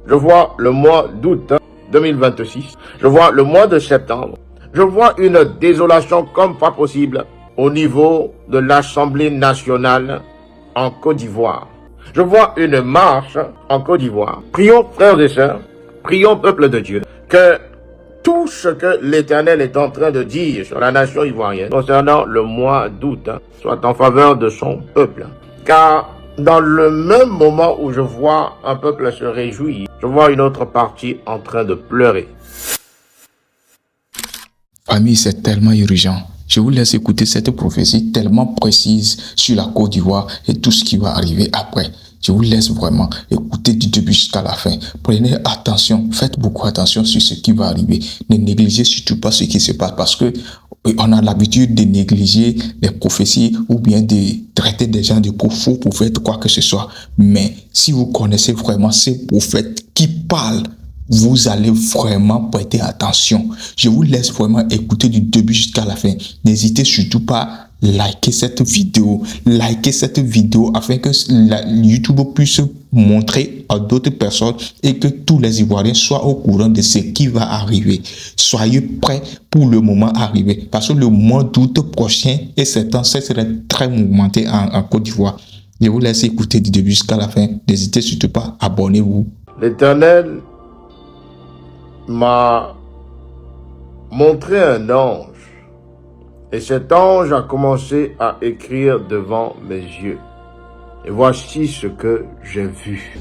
Je vois le mois d'août 2026. Je vois le mois de septembre. Je vois une désolation comme pas possible au niveau de l'Assemblée nationale en Côte d'Ivoire. Je vois une marche en Côte d'Ivoire. Prions, frères et sœurs, prions, peuple de Dieu, que tout ce que l'Éternel est en train de dire sur la nation ivoirienne concernant le mois d'août soit en faveur de son peuple. Car dans le même moment où je vois un peuple se réjouir, je vois une autre partie en train de pleurer. Famille, c'est tellement urgent. Je vous laisse écouter cette prophétie tellement précise sur la Côte d'Ivoire et tout ce qui va arriver après. Je vous laisse vraiment écouter du début jusqu'à la fin. Prenez attention, faites beaucoup attention sur ce qui va arriver. Ne négligez surtout pas ce qui se passe parce que on a l'habitude de négliger les prophéties ou bien de traiter des gens de faux prophètes, quoi que ce soit. Mais si vous connaissez vraiment ces prophètes qui parlent, vous allez vraiment prêter attention. Je vous laisse vraiment écouter du début jusqu'à la fin. N'hésitez surtout pas à liker cette vidéo. Likez cette vidéo afin que YouTube puisse montrer à d'autres personnes et que tous les Ivoiriens soient au courant de ce qui va arriver. Soyez prêts pour le moment arrivé. Parce que le mois d'août prochain et septembre, ça serait très mouvementé en Côte d'Ivoire. Je vous laisse écouter du début jusqu'à la fin. N'hésitez surtout pas, abonnez-vous. L'Éternel m'a montré un ange et cet ange a commencé à écrire devant mes yeux. Et voici ce que j'ai vu.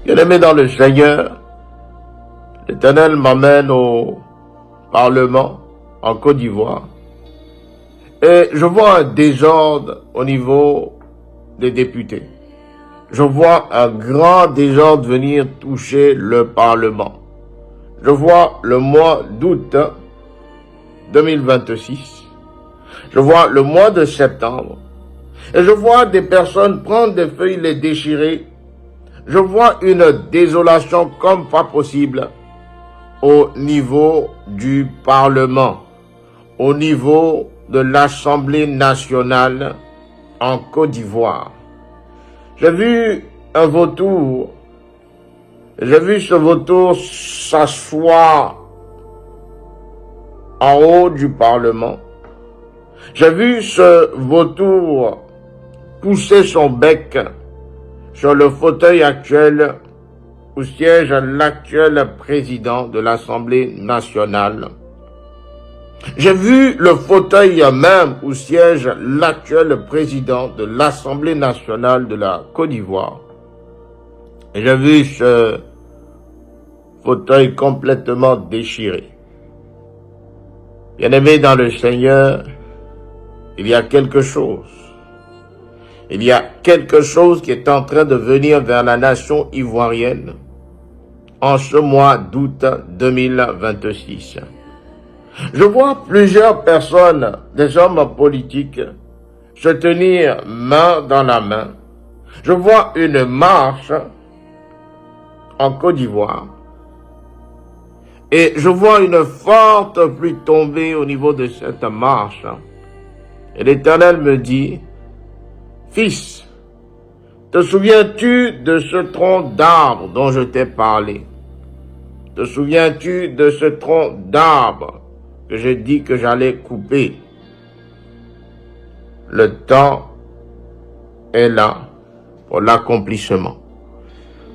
Bien-aimé dans le Seigneur, l'Éternel m'amène au Parlement en Côte d'Ivoire et je vois un désordre au niveau des députés. Je vois un grand désordre venir toucher le Parlement. Je vois le mois d'août 2026. Je vois le mois de septembre. Et je vois des personnes prendre des feuilles, les déchirer. Je vois une désolation comme pas possible au niveau du Parlement, au niveau de l'Assemblée nationale en Côte d'Ivoire. J'ai vu un vautour. J'ai vu ce vautour s'asseoir en haut du Parlement. J'ai vu ce vautour pousser son bec sur le fauteuil actuel où siège l'actuel président de l'Assemblée nationale. J'ai vu le fauteuil même où siège l'actuel président de l'Assemblée nationale de la Côte d'Ivoire. Et j'ai vu ce fauteuil complètement déchiré. Bien-aimé dans le Seigneur, il y a quelque chose. Il y a quelque chose qui est en train de venir vers la nation ivoirienne en ce mois d'août 2026. Je vois plusieurs personnes, des hommes politiques, se tenir main dans la main. Je vois une marche en Côte d'Ivoire. Et je vois une forte pluie tomber au niveau de cette marche. Et l'Éternel me dit, « Fils, te souviens-tu de ce tronc d'arbre dont je t'ai parlé? Te souviens-tu de ce tronc d'arbre que j'ai dit que j'allais couper? Le temps est là pour l'accomplissement. »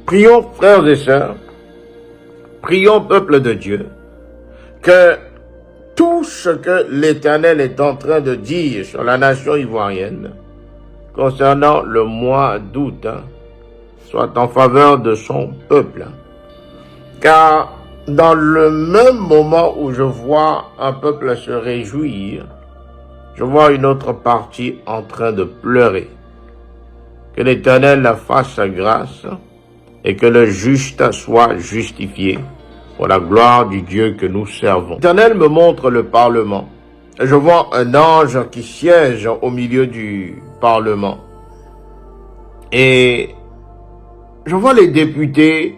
Prions, frères et sœurs, prions, peuple de Dieu, que tout ce que l'Éternel est en train de dire sur la nation ivoirienne concernant le mois d'août soit en faveur de son peuple. Car dans le même moment où je vois un peuple se réjouir, je vois une autre partie en train de pleurer. Que l'Éternel fasse grâce et que le juste soit justifié pour la gloire du Dieu que nous servons. L'Éternel me montre le Parlement. Et je vois un ange qui siège au milieu du Parlement. Et je vois les députés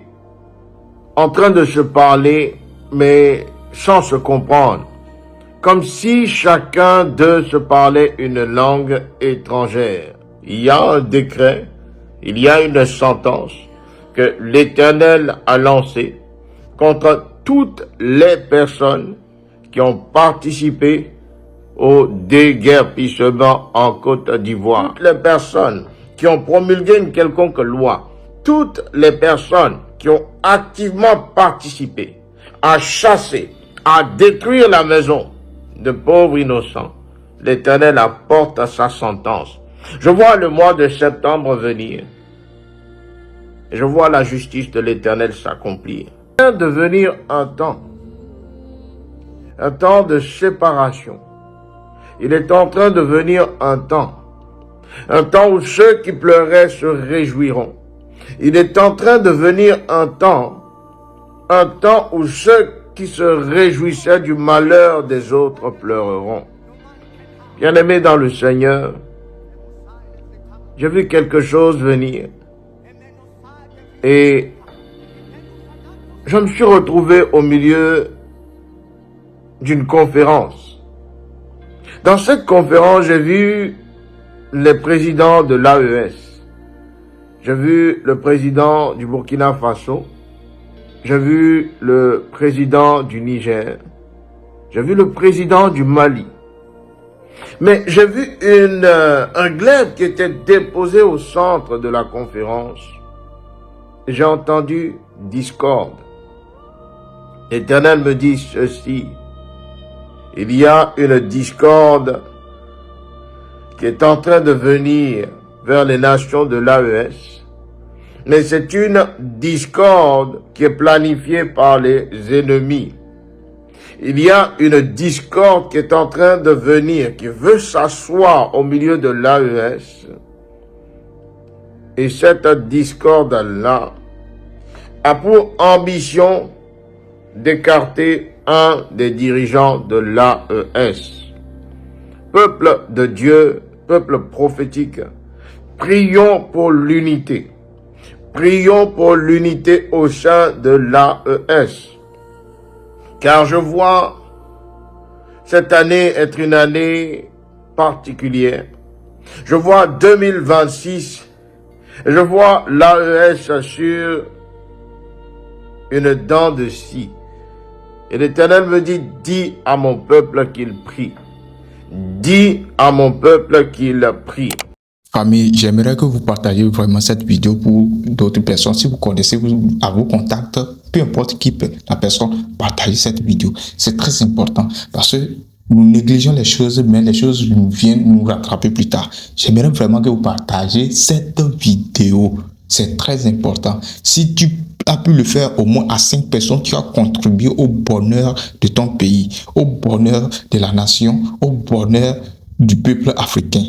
en train de se parler, mais sans se comprendre. Comme si chacun d'eux se parlait une langue étrangère. Il y a un décret, il y a une sentence que l'Éternel a lancé contre toutes les personnes qui ont participé au déguerpissement en Côte d'Ivoire. Toutes les personnes qui ont promulgué une quelconque loi, toutes les personnes qui ont activement participé à chasser, à détruire la maison de pauvres innocents, l'Éternel apporte sa sentence. Je vois le mois de septembre venir. Je vois la justice de l'Éternel s'accomplir. Il vient de venir un temps de séparation. Il est en train de venir un temps où ceux qui pleuraient se réjouiront. Il est en train de venir un temps où ceux qui se réjouissaient du malheur des autres pleureront. Bien-aimés dans le Seigneur, j'ai vu quelque chose venir et je me suis retrouvé au milieu d'une conférence. Dans cette conférence, j'ai vu les présidents de l'AES. J'ai vu le président du Burkina Faso. J'ai vu le président du Niger. J'ai vu le président du Mali. Mais j'ai vu un glaive qui était déposé au centre de la conférence. J'ai entendu discorde. L'Éternel me dit ceci. Il y a une discorde qui est en train de venir vers les nations de l'AES. Mais c'est une discorde qui est planifiée par les ennemis. Il y a une discorde qui est en train de venir, qui veut s'asseoir au milieu de l'AES. Et cette discorde-là a pour ambition d'écarter un des dirigeants de l'AES. Peuple de Dieu, peuple prophétique, prions pour l'unité. Prions pour l'unité au sein de l'AES. Car je vois cette année être une année particulière. Je vois 2026. Je vois l'AES sur une dent de scie. Et l'Éternel me dit, dis à mon peuple qu'il prie. Dis à mon peuple qu'il prie. Famille, j'aimerais que vous partagiez vraiment cette vidéo pour d'autres personnes. Si vous connaissez à vos contacts, peu importe qui peut, la personne, partagez cette vidéo. C'est très important parce que nous négligeons les choses, mais les choses viennent nous rattraper plus tard. J'aimerais vraiment que vous partagez cette vidéo. C'est très important. Si tu as pu le faire au moins à 5 personnes, tu as contribué au bonheur de ton pays, au bonheur de la nation, au bonheur du peuple africain.